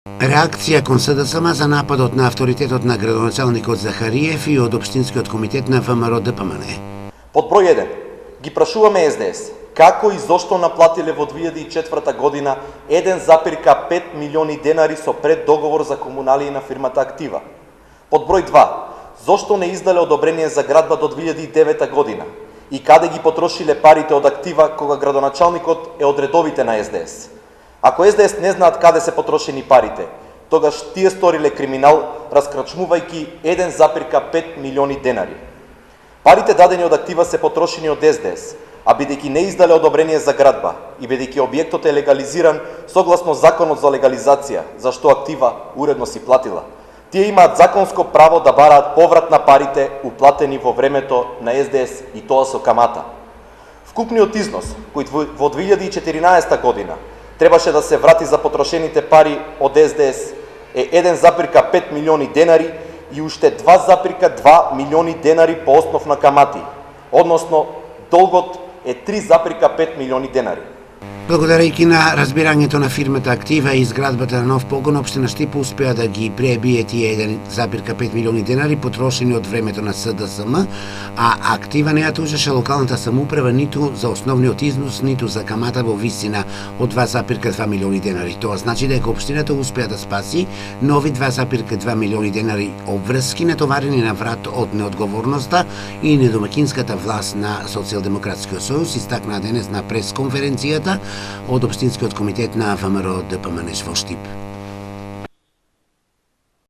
Реакција кон СДСМ за нападот на авторитетот на градоначалникот Захариев и од Општинскиот комитет на ВМРО ДПМН. Под број 1. Ги прашуваме СДС како и зошто наплатиле во 2004 година 1,5 милиони денари со преддоговор за комуналии на фирмата Актива. Под број 2. Зошто не издале одобрение за градба до 2009 година и каде ги потрошиле парите од Актива кога градоначалникот е од редовите на СДС. Ако СДС не знаат каде се потрошени парите, тогаш тие сториле криминал раскрачмувајќи 1,5 милиони денари. Парите дадени од Актива се потрошени од СДС, а бидејќи не издале одобрение за градба и бидејќи објектот е легализиран согласно законот за легализација, за што Актива уредно си платила, тие имаат законско право да бараат поврат на парите уплатени во времето на СДС и тоа со камата. Вкупниот износ, кој во 2014 година требаше да се врати за потрошените пари од СДС е 1,5 милиони денари и уште 2,2 милиони денари по основ на камати, односно долгот е 3,5 милиони денари. Благодарејќи на разбирањето на фирмата Актива и изградбата на нов погон, општина Штип успеа да ги пребие тие 1,5 милиони денари потрошени од времето на СДСМ, а Актива не ја тужеше локалната самоуправа ниту за основниот износ, ниту за камата во висина од 2,2 милиони денари. Тоа значи дека општината успеа да спаси нови 2,2 милиони денари обврски натоварени на врат од неодговорноста и недомакинската власт на Социјалдемократскиот сојуз, истакнаа денес на пресконференцијата од Општинскиот комитет на ВМРО ДПМН во Штип.